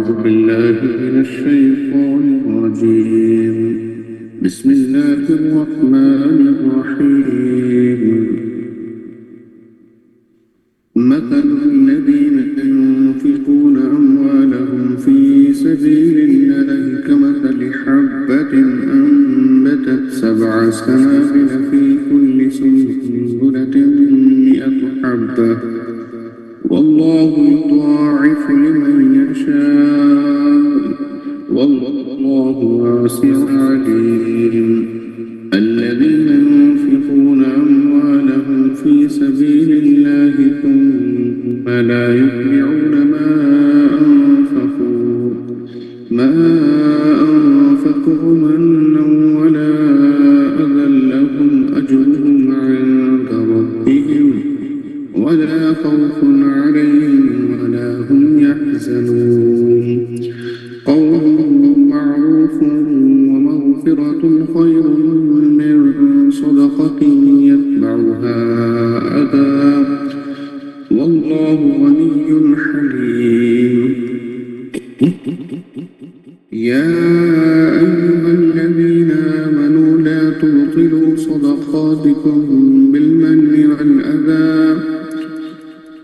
أعوذ بالله من الشيطان الرجيم. بسم الله الرحمن الرحيم. مثل الذين ينفقون أموالهم في سبيل الله كمثل حبة أنبتت 7 سنابل في كل سنبلة 100 حبة والله يضاعف لمن يشاء والله واسع عليم. الذين ينفقون أموالهم في سبيل الله ثم لا يتبعون ما أنفقوا منا ولا أذى لهم أجرهم عند ربهم ولا خوف عليهم ولا هم يحزنون. قول معروف ومغفرة خير من صدقة يتبعها أذى والله غني حليم. يا أيها الذين آمنوا لا تبطلوا صدقاتكم بالمن والأذى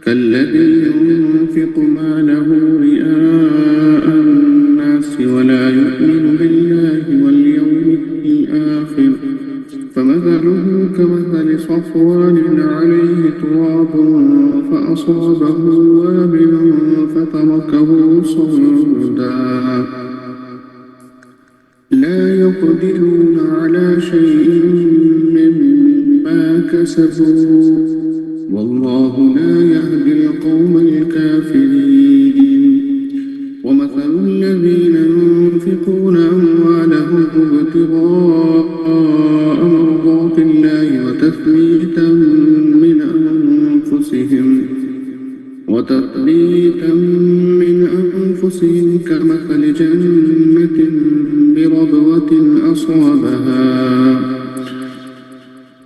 كالذي ينفق ماله رئاء الناس ولا يؤمن بالله واليوم الآخر فمثله كمثل صفوان عليه تراب فأصابه وابل فتركه صلدا لا يقدرون على شيء مما كسبوا والله لا يهدي القوم الكافرين. ومثل الذين ينفقون أموالهم ابتغاء مرضات الله وتثبيتا من أنفسهم كمثل جنة بربوة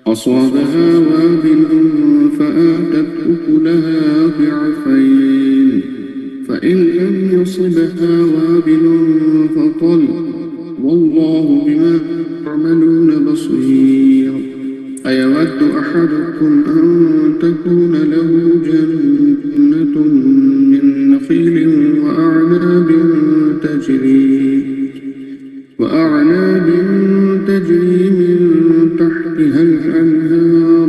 أصابها وابل فآتت أكلها ضعفين فإن لم يصبها وابل فطل والله بما تعملون بصير. أيود أحدكم أن تكون له جنة من نخيل وأعناب تجري من تحتها الأنهار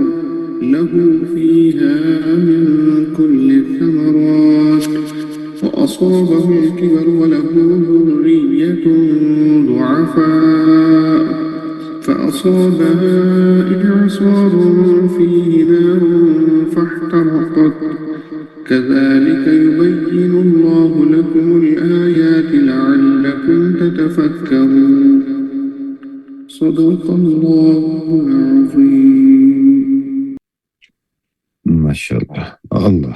له فيها من كل الثمرات وأصابه الكبر وله ذرية ضعفاء فأصابها إعصار فيه نار فاحترقت كذلك يبين الله لكم الآيات لعلكم تتفكرون. صدق الله العظيم. ما شاء الله الله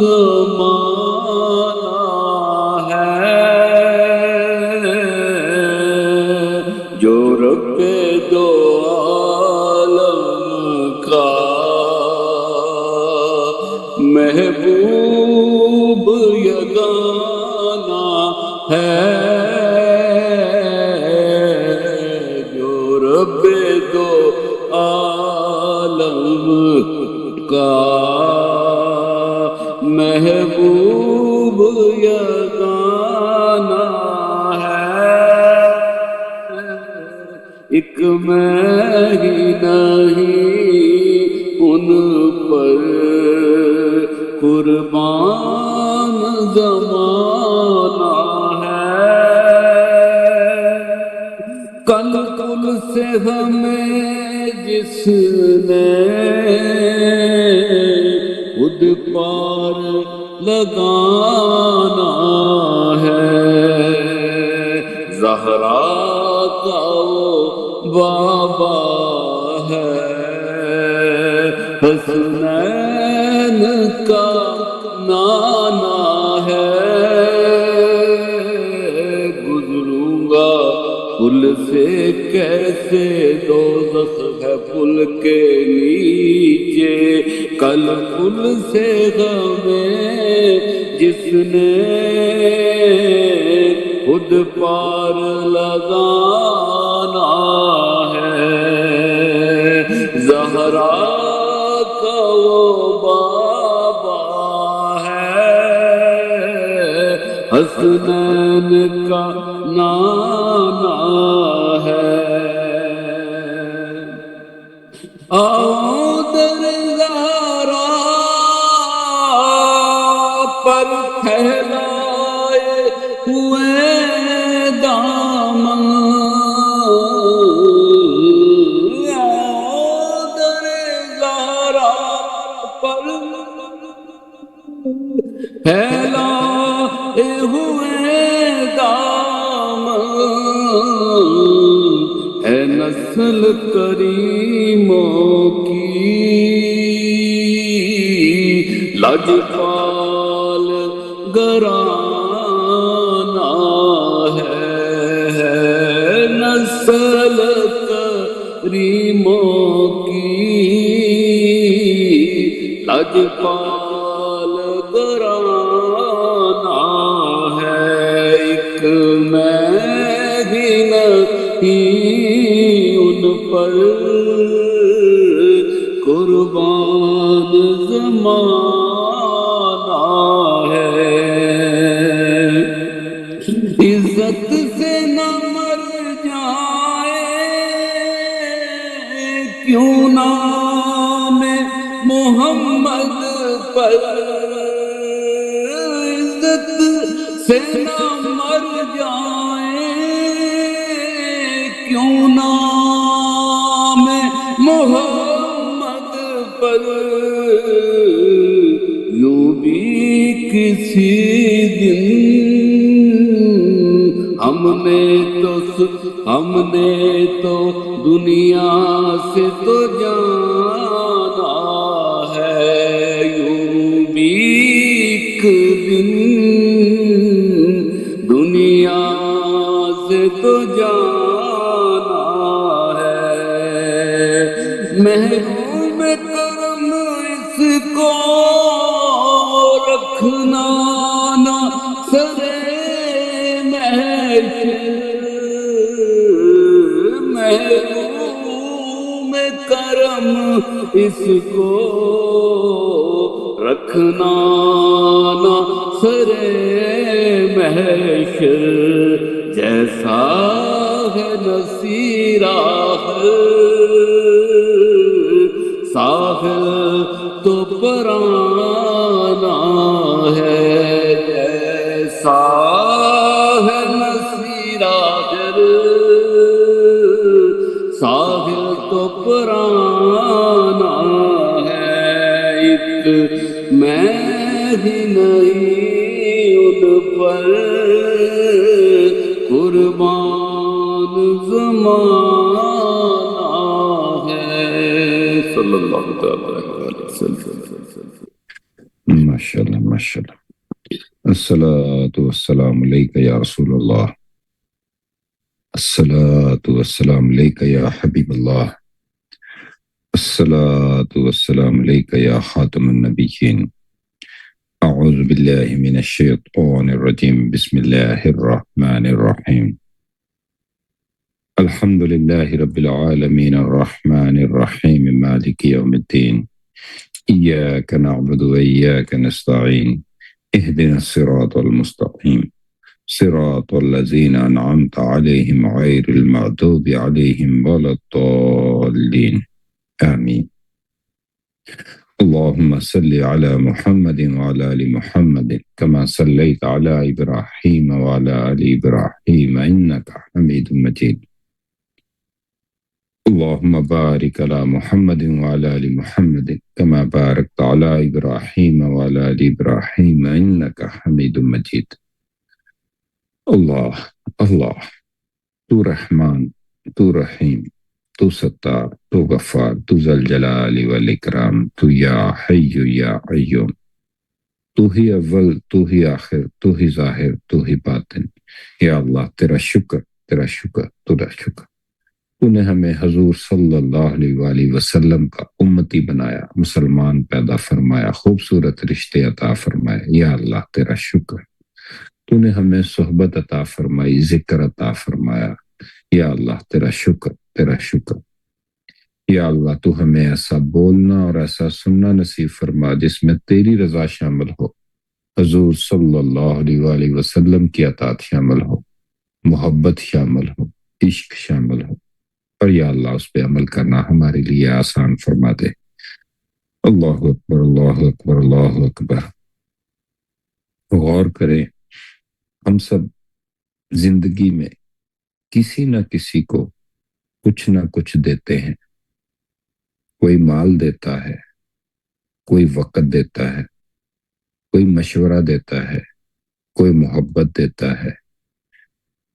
زمانہ ہے جو رب دو عالم کا محبوب یگانہ ہے جو رب دو عالم کا محبوب یگانہ ہے ایک میں ہی نہیں ان پر قربان زمانہ ہے کل کل سے ہمیں جس نے خود پار لگانا ہے زہرا کا وہ بابا ہے حسنین کا نانا ہے گزروں گا پل سے کیسے دوزخ ہے پل کے نیچے کل پل سے ہمیں جس نے خود پار لگانا ہے زہرا کا وہ بابا ہے حسنین کا نانا ہے آؤ در زہرا پر پھیلائے ہوئے دامن آؤ در زہرا پر پھیلائے ہوئے دامن ہے نسل کریموں کی لاجپال گھرانہ ہے نسل کریموں کی لاجپال گھرانہ ہے ایک میں ہی نہیں ان پر قربان زمانہ ہے عزت سے نہ مر جائے کیوں نام محمد پر عزت سے نہ مر جائے کیوں نام محمد پر یوں بھی کسی دن ہم نے تو دنیا سے تو جانا ہے یوں بھی ایک دن دنیا سے تو جانا ہے محروم کرم اس کو رکھنا نہ سرے محروم کرم اس کو رکھنا نہ سرے محشر جیسا ہے نصیرہ ساحل تو پرانا ہے جیسا ہے نصیرہ ساحل تو پرانا ہے ایک میں ہی نہیں ان پر قربان زمانہ ہے صلی اللہ علیہ وسلم ماشاءاللہ ماشاءاللہ. الصلاۃ والسلام علیک یا رسول اللہ. الصلاۃ والسلام علیک یا حبیب اللہ. الصلاۃ والسلام علیک یا خاتم النبیین. اعوذ باللہ من الشیطان الرجیم. بسم اللہ الرحمن الرحیم. الحمد للہ رب العالمین الرحمن الرحیم مالک یوم الدین. ایاک نعبد و ایاک نستعین. اهدنا الصراط المستقیم صراط الذین انعمت علیہم غیر المغضوب علیہم ولا الضالین. آمین. اللهم صل على محمد وعلى آل محمد كما صليت على إبراهيم وعلى آل إبراهيم إنك حميد مجيد. اللهم بارك على محمد وعلى آل محمد كما باركت على إبراهيم وعلى آل إبراهيم إنك حميد مجيد. اللہ اللہ، تو رحمان، تو رحیم، تو ستار، تو غفار، تو ذو الجلال والاکرام، تو یا حی یا قیوم، تو ہی اول، تو ہی آخر، تو ہی ظاہر، تو ہی باطن. یا اللہ تیرا شکر، تیرا شکر، تیرا شکر. تو نے ہمیں حضور صلی اللہ علیہ وآلہ وسلم کا امتی بنایا، مسلمان پیدا فرمایا، خوبصورت رشتے عطا فرمایا. یا اللہ تیرا شکر. تو نے ہمیں صحبت عطا فرمائی، ذکر عطا فرمایا. یا اللہ تیرا شکر، تیرا شکر. یا اللہ تو ہمیں ایسا بولنا اور ایسا سننا نصیب فرما جس میں تیری رضا شامل ہو، حضور صلی اللہ علیہ وآلہ وسلم کی اطاعت شامل ہو، محبت شامل ہو، عشق شامل ہو. اور یا اللہ اس پہ عمل کرنا ہمارے لیے آسان فرما دے. اللہ اکبر، اللہ اکبر، اللہ اکبر. غور کریں، ہم سب زندگی میں کسی نہ کسی کو کچھ نہ کچھ دیتے ہیں. کوئی مال دیتا ہے، کوئی وقت دیتا ہے، کوئی مشورہ دیتا ہے، کوئی محبت دیتا ہے،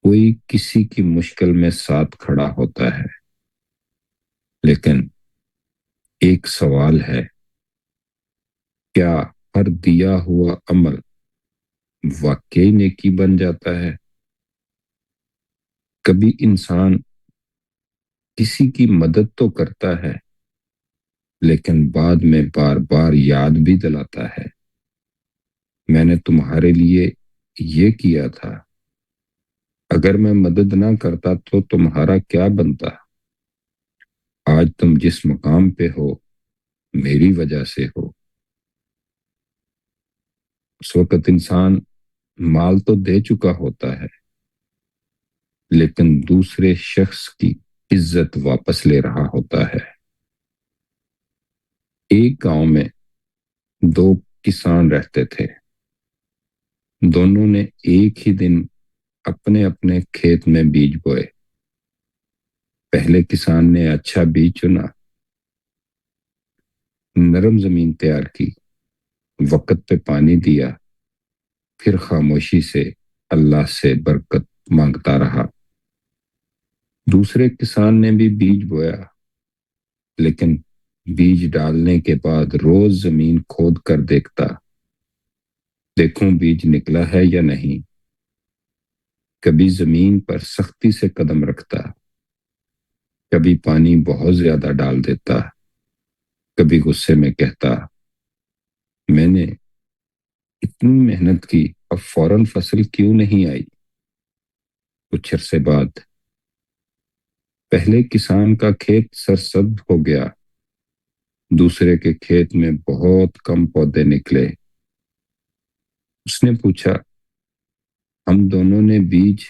کوئی کسی کی مشکل میں ساتھ کھڑا ہوتا ہے. لیکن ایک سوال ہے، کیا ہر دیا ہوا عمل واقعی نیکی بن جاتا ہے؟ کبھی انسان کسی کی مدد تو کرتا ہے لیکن بعد میں بار بار یاد بھی دلاتا ہے، میں نے تمہارے لیے یہ کیا تھا، اگر میں مدد نہ کرتا تو تمہارا کیا بنتا؟ آج تم جس مقام پہ ہو میری وجہ سے ہو. اس وقت انسان مال تو دے چکا ہوتا ہے لیکن دوسرے شخص کی عزت واپس لے رہا ہوتا ہے. ایک گاؤں میں دو کسان رہتے تھے. دونوں نے ایک ہی دن اپنے اپنے کھیت میں بیج بوئے. پہلے کسان نے اچھا بیج چنا، نرم زمین تیار کی، وقت پہ پانی دیا، پھر خاموشی سے اللہ سے برکت مانگتا رہا. دوسرے کسان نے بھی بیج بویا لیکن بیج ڈالنے کے بعد روز زمین کھود کر دیکھتا، دیکھوں بیج نکلا ہے یا نہیں. کبھی زمین پر سختی سے قدم رکھتا، کبھی پانی بہت زیادہ ڈال دیتا، کبھی غصے میں کہتا میں نے اتنی محنت کی، اب فوراً فصل کیوں نہیں آئی. کچھ عرصے بعد پہلے کسان کا کھیت سرسبز ہو گیا، دوسرے کے کھیت میں بہت کم پودے نکلے. اس نے پوچھا ہم دونوں نے بیج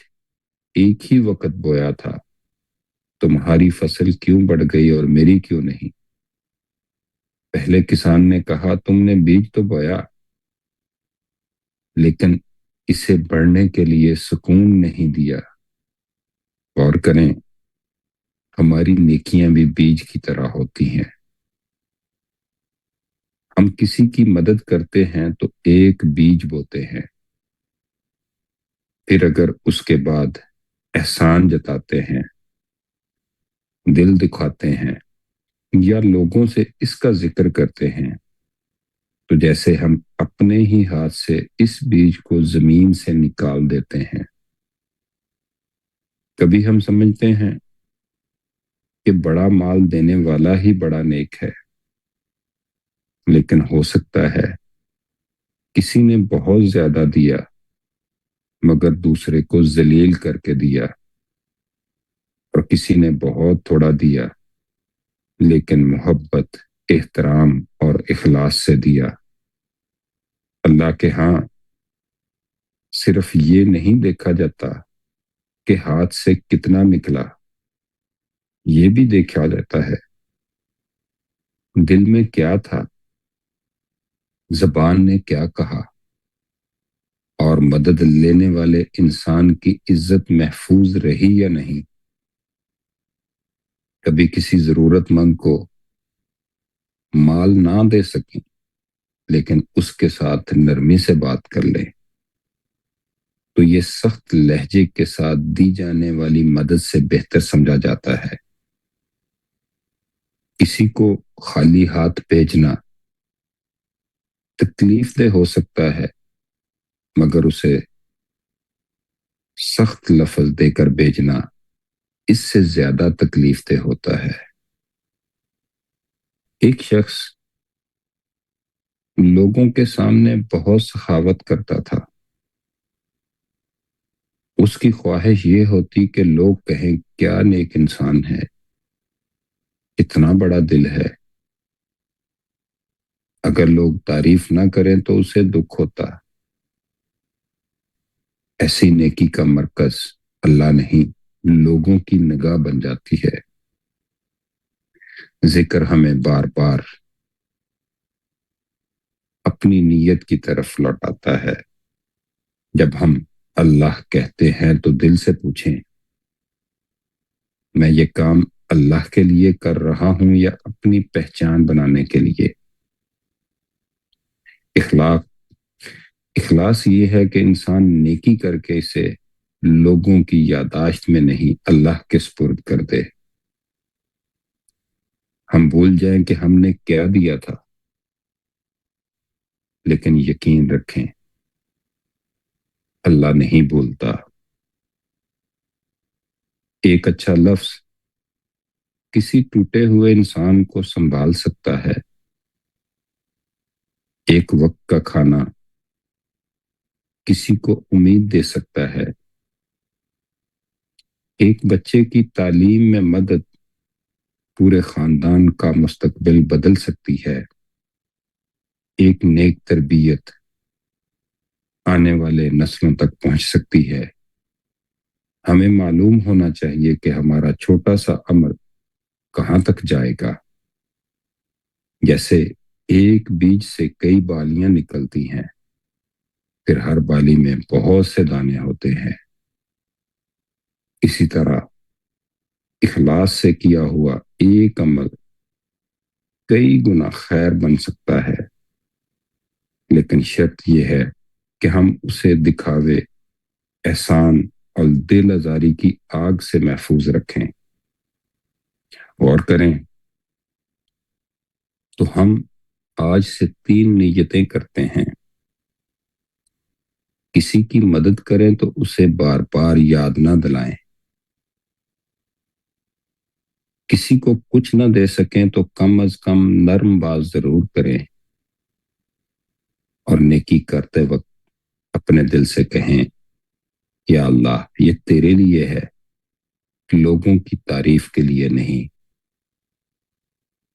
ایک ہی وقت بویا تھا، تمہاری فصل کیوں بڑھ گئی اور میری کیوں نہیں؟ پہلے کسان نے کہا تم نے بیج تو بویا لیکن اسے بڑھنے کے لیے سکون نہیں دیا. غور کریں، ہماری نیکیاں بھی بیج کی طرح ہوتی ہیں. ہم کسی کی مدد کرتے ہیں تو ایک بیج بوتے ہیں، پھر اگر اس کے بعد احسان جتاتے ہیں، دل دکھاتے ہیں یا لوگوں سے اس کا ذکر کرتے ہیں تو جیسے ہم اپنے ہی ہاتھ سے اس بیج کو زمین سے نکال دیتے ہیں، کبھی ہم سمجھتے ہیں کہ بڑا مال دینے والا ہی بڑا نیک ہے، لیکن ہو سکتا ہے کسی نے بہت زیادہ دیا مگر دوسرے کو ذلیل کر کے دیا، اور کسی نے بہت تھوڑا دیا لیکن محبت، احترام اور اخلاص سے دیا۔ اللہ کے ہاں صرف یہ نہیں دیکھا جاتا کہ ہاتھ سے کتنا نکلا، یہ بھی دیکھا جاتا ہے دل میں کیا تھا، زبان نے کیا کہا، اور مدد لینے والے انسان کی عزت محفوظ رہی یا نہیں۔ کبھی کسی ضرورت مند کو مال نہ دے سکیں لیکن اس کے ساتھ نرمی سے بات کر لیں تو یہ سخت لہجے کے ساتھ دی جانے والی مدد سے بہتر سمجھا جاتا ہے۔ کسی کو خالی ہاتھ بھیجنا تکلیف دہ ہو سکتا ہے مگر اسے سخت لفظ دے کر بھیجنا اس سے زیادہ تکلیف دہ ہوتا ہے۔ ایک شخص لوگوں کے سامنے بہت سخاوت کرتا تھا، اس کی خواہش یہ ہوتی کہ لوگ کہیں کیا نیک انسان ہے، اتنا بڑا دل ہے۔ اگر لوگ تعریف نہ کریں تو اسے دکھ ہوتا۔ ایسی نیکی کا مرکز اللہ نہیں، لوگوں کی نگاہ بن جاتی ہے۔ ذکر ہمیں بار بار اپنی نیت کی طرف لوٹاتا ہے۔ جب ہم اللہ کہتے ہیں تو دل سے پوچھیں، میں یہ کام اللہ کے لیے کر رہا ہوں یا اپنی پہچان بنانے کے لیے؟ اخلاص یہ ہے کہ انسان نیکی کر کے اسے لوگوں کی یادداشت میں نہیں اللہ کے سپرد کر دے۔ ہم بھول جائیں کہ ہم نے کیا دیا تھا، لیکن یقین رکھیں اللہ نہیں بھولتا۔ ایک اچھا لفظ کسی ٹوٹے ہوئے انسان کو سنبھال سکتا ہے۔ ایک وقت کا کھانا کسی کو امید دے سکتا ہے۔ ایک بچے کی تعلیم میں مدد پورے خاندان کا مستقبل بدل سکتی ہے۔ ایک نیک تربیت آنے والے نسلوں تک پہنچ سکتی ہے۔ ہمیں معلوم ہونا چاہیے کہ ہمارا چھوٹا سا عمل کہاں تک جائے گا۔ جیسے ایک بیج سے کئی بالیاں نکلتی ہیں، پھر ہر بالی میں بہت سے دانے ہوتے ہیں، اسی طرح اخلاص سے کیا ہوا ایک عمل کئی گنا خیر بن سکتا ہے، لیکن شرط یہ ہے کہ ہم اسے دکھاوے، احسان اور دل آزاری کی آگ سے محفوظ رکھیں۔ غور کریں تو ہم آج سے 3 نیتیں کرتے ہیں۔ کسی کی مدد کریں تو اسے بار بار یاد نہ دلائیں۔ کسی کو کچھ نہ دے سکیں تو کم از کم نرم بات ضرور کریں، اور نیکی کرتے وقت اپنے دل سے کہیں، یا اللہ یہ تیرے لیے ہے، لوگوں کی تعریف کے لیے نہیں۔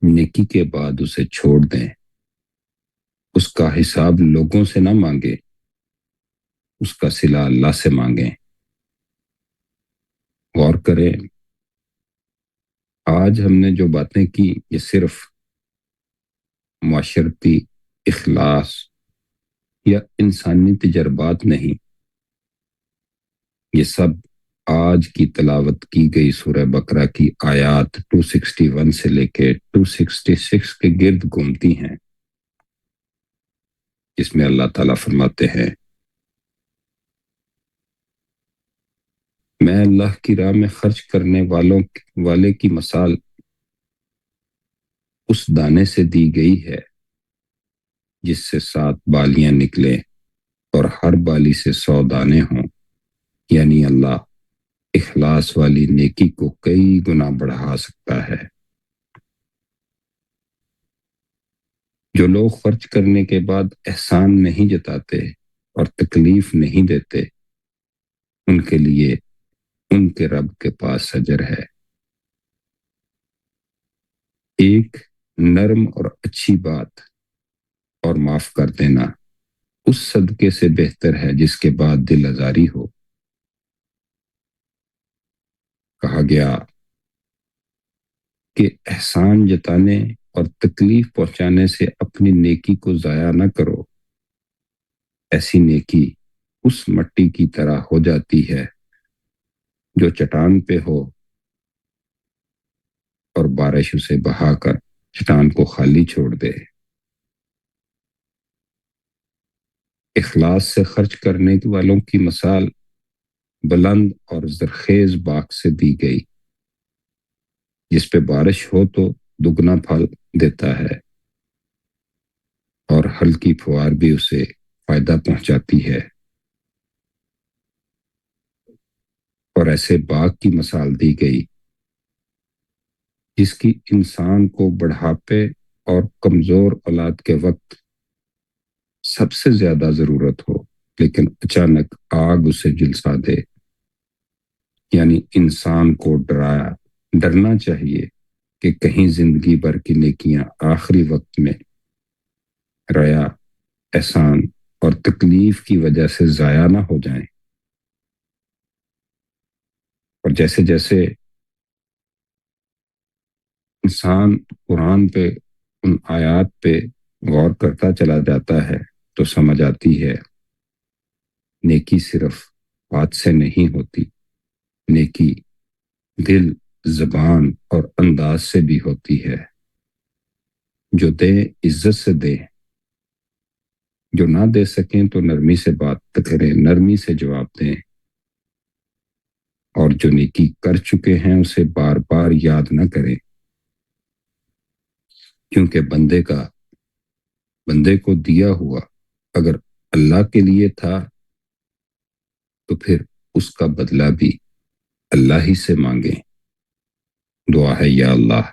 نیکی کے بعد اسے چھوڑ دیں، اس کا حساب لوگوں سے نہ مانگیں، اس کا صلہ اللہ سے مانگیں۔ غور کریں، آج ہم نے جو باتیں کی یہ صرف معاشرتی اخلاص یا انسانی تجربات نہیں، یہ سب آج کی تلاوت کی گئی سورہ بقرہ کی آیات 261 سے لے کے 266 کے گرد گھومتی ہیں، جس میں اللہ تعالیٰ فرماتے ہیں، میں اللہ کی راہ میں خرچ کرنے والے کی مثال اس دانے سے دی گئی ہے جس سے 7 بالیاں نکلیں اور ہر بالی سے 100 دانے ہوں، یعنی اللہ اخلاص والی نیکی کو کئی گنا بڑھا سکتا ہے۔ جو لوگ خرچ کرنے کے بعد احسان نہیں جتاتے اور تکلیف نہیں دیتے، ان کے لیے ان کے رب کے پاس اجر ہے۔ ایک نرم اور اچھی بات اور معاف کر دینا اس صدقے سے بہتر ہے جس کے بعد دل آزاری ہو۔ کہا گیا کہ احسان جتانے اور تکلیف پہنچانے سے اپنی نیکی کو ضائع نہ کرو۔ ایسی نیکی اس مٹی کی طرح ہو جاتی ہے جو چٹان پہ ہو اور بارش اسے بہا کر چٹان کو خالی چھوڑ دے۔ اخلاص سے خرچ کرنے والوں کی مثال بلند اور زرخیز باغ سے دی گئی، جس پہ بارش ہو تو دگنا پھل دیتا ہے اور ہلکی پھوار بھی اسے فائدہ پہنچاتی ہے۔ اور ایسے باغ کی مثال دی گئی جس کی انسان کو بڑھاپے اور کمزور اولاد کے وقت سب سے زیادہ ضرورت ہو، لیکن اچانک آگ اسے جلسا دے۔ یعنی انسان کو ڈرنا چاہیے کہ کہیں زندگی بھر کی نیکیاں آخری وقت میں ریا، احسان اور تکلیف کی وجہ سے ضائع نہ ہو جائیں۔ اور جیسے جیسے انسان قرآن پہ، ان آیات پہ غور کرتا چلا جاتا ہے تو سمجھ آتی ہے نیکی صرف بات سے نہیں ہوتی، نیکی دل، زبان اور انداز سے بھی ہوتی ہے۔ جو دیں عزت سے دیں، جو نہ دے سکیں تو نرمی سے بات کریں، نرمی سے جواب دیں، اور جو نیکی کر چکے ہیں اسے بار بار یاد نہ کریں، کیونکہ بندے کو دیا ہوا اگر اللہ کے لیے تھا تو پھر اس کا بدلہ بھی اللہ ہی سے مانگیں۔ دعا ہے یا اللہ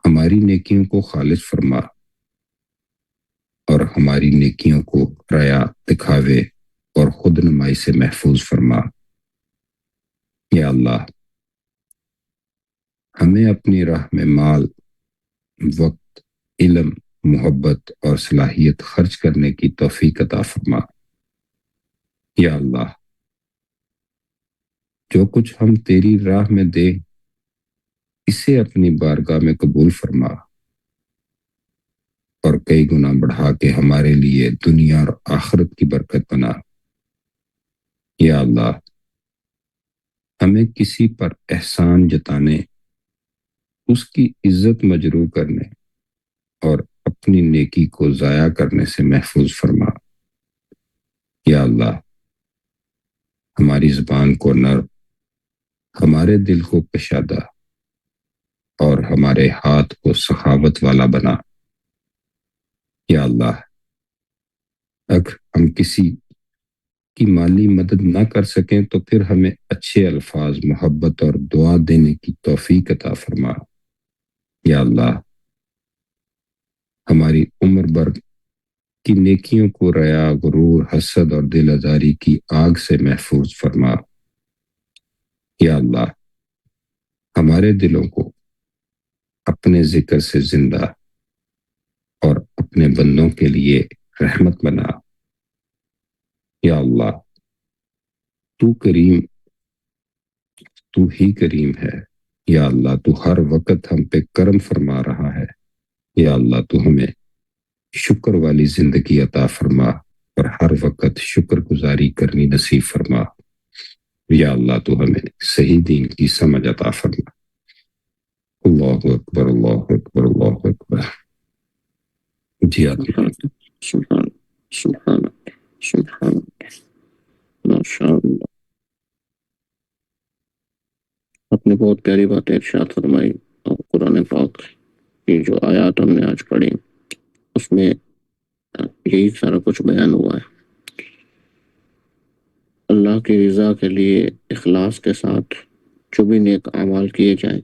ہماری نیکیوں کو خالص فرما اور ہماری نیکیوں کو ریا، دکھاوے اور خود نمائی سے محفوظ فرما۔ یا اللہ ہمیں اپنی راہ میں مال، وقت، علم، محبت اور صلاحیت خرچ کرنے کی توفیق عطا فرما۔ یا اللہ جو کچھ ہم تیری راہ میں دیں اسے اپنی بارگاہ میں قبول فرما اور کئی گنا بڑھا کے ہمارے لیے دنیا اور آخرت کی برکت بنا۔ یا اللہ ہمیں کسی پر احسان جتانے، اس کی عزت مجروح کرنے اور اپنی نیکی کو ضائع کرنے سے محفوظ فرما۔ یا اللہ ہماری زبان کو نرم، ہمارے دل کو کشادہ اور ہمارے ہاتھ کو سخاوت والا بنا۔ یا اللہ اگر ہم کسی کی مالی مدد نہ کر سکیں تو پھر ہمیں اچھے الفاظ، محبت اور دعا دینے کی توفیق عطا فرما۔ یا اللہ ہماری عمر بھر کی نیکیوں کو ریا، غرور، حسد اور دل آزاری کی آگ سے محفوظ فرما۔ یا اللہ ہمارے دلوں کو اپنے ذکر سے زندہ اور اپنے بندوں کے لیے رحمت بنا۔ یا اللہ تو کریم، تو ہی کریم ہے۔ یا اللہ تو ہر وقت ہم پہ کرم فرما رہا ہے۔ یا اللہ تو ہمیں شکر والی زندگی عطا فرما اور ہر وقت شکر گزاری کرنی نصیب فرما۔ یا اللہ تو ہمیں صحیح دین کی سمجھ عطا فرما۔ اللہ اکبر، اللہ اکبر، اللہ اکبر۔ جی سبحان سبحان سبحان سبحان ماشاء اللہ۔ آپ نے بہت پیاری باتیں ارشاد فرمائی، اور قرآن پاک کی جو آیات ہم نے آج پڑھی اس میں یہی سارا کچھ بیان ہوا ہے۔ اللہ کی رضا کے لیے اخلاص کے ساتھ جو بھی نیک اعمال کیے جائیں،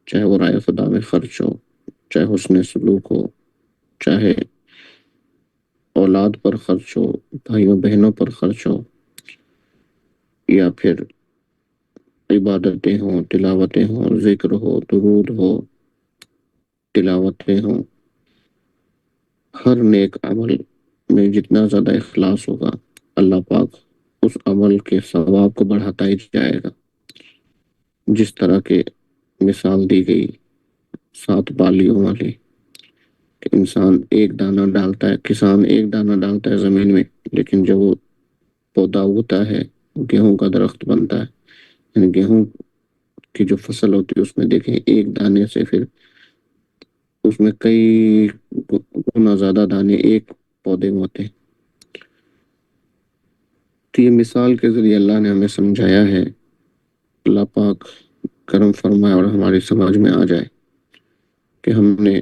چاہے وہ رائے خدا میں خرچ ہو، چاہے حسن سلوک ہو، چاہے اولاد پر خرچ ہو، بھائیوں بہنوں پر خرچ ہو، یا پھر عبادتیں ہوں، تلاوتیں ہوں، ذکر ہو، درود ہو، تلاوتیں ہوں، ہر نیک عمل میں جتنا زیادہ اخلاص ہوگا، اللہ پاک اس عمل کے ثواب کو بڑھاتا ہی جائے گا۔ جس طرح کے مثال دی گئی 7 بالیوں والی، کہ انسان ایک دانہ ڈالتا ہے، کسان ایک دانہ ڈالتا ہے زمین میں، لیکن جب وہ پودا اگتا ہے، گیہوں کا درخت بنتا ہے، یعنی گیہوں کی جو فصل ہوتی ہے اس میں دیکھیں ایک دانے سے پھر اس میں کئی گنا زیادہ دانے ایک پودے میں ہوتے ہیں۔ تو یہ مثال کے ذریعے اللہ نے ہمیں سمجھایا ہے، اللہ پاک کرم فرمائے اور ہماری سمجھ میں آ جائے کہ ہم نے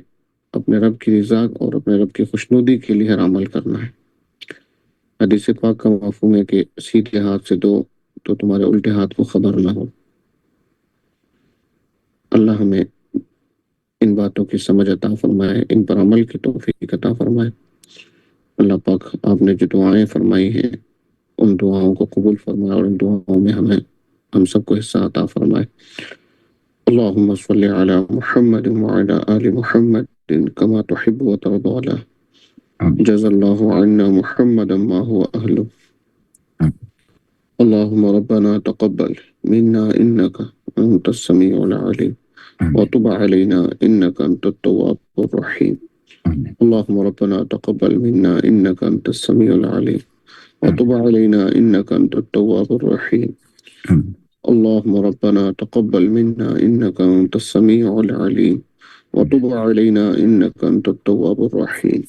اپنے رب کی رضا اور اپنے رب کی خوشنودی کے لیے ہر عمل کرنا ہے۔ حدیث پاک کا مفہوم ہے کہ سیدھے ہاتھ سے دو تو تمہارے الٹے ہاتھ کو خبر نہ ہو۔ اللہ ہمیں ان باتوں کی سمجھ عطا فرمائے، ان پر عمل کی توفیق عطا فرمائے۔ اللہ پاک آپ نے جو دعائیں فرمائی ہیں ان دعاؤں کو قبول فرمائے اور ان دعاؤں میں ہم سب کو حصہ عطا فرمائے۔ اللہم صلی علی محمد وعلی آل محمد کما تحب وترضى علی جزا اللہ عنا محمدا ما هو اہلہ۔ اللہم ربنا تقبل منا انك انت السمیع العلیم وتب علينا إنك أنت التواب الرحيم۔ اللهم ربنا تقبل منا إنك أنت السميع العليم وتب علينا إنك أنت التواب الرحيم۔ اللهم ربنا تقبل منا إنك أنت السميع العليم وتب علينا إنك أنت التواب الرحيم۔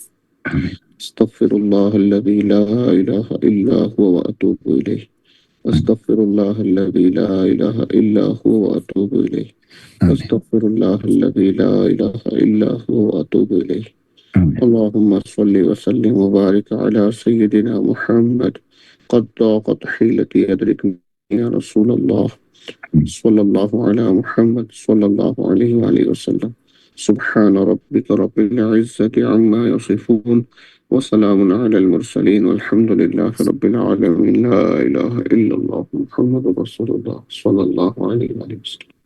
استغفر الله الذي لا إله إلا هو وأتوب إليه، استغفر الله الذي لا إله إلا هو وأتوب إليه، استغفر الله الذي لا إله إلا هو وأتوب إليه۔ اللهم صل وسلم وبارك على سيدنا محمد قد ضاقت حيلتي أدركني يا رسول الله صلى الله على محمد صلى الله عليه وآله وسلم۔ سبحان ربك رب العزة عما يصفون وسلام على المرسلين والحمد لله رب العالمين۔ لا إله إلا الله محمد رسول الله صلى الله عليه وآله وسلم۔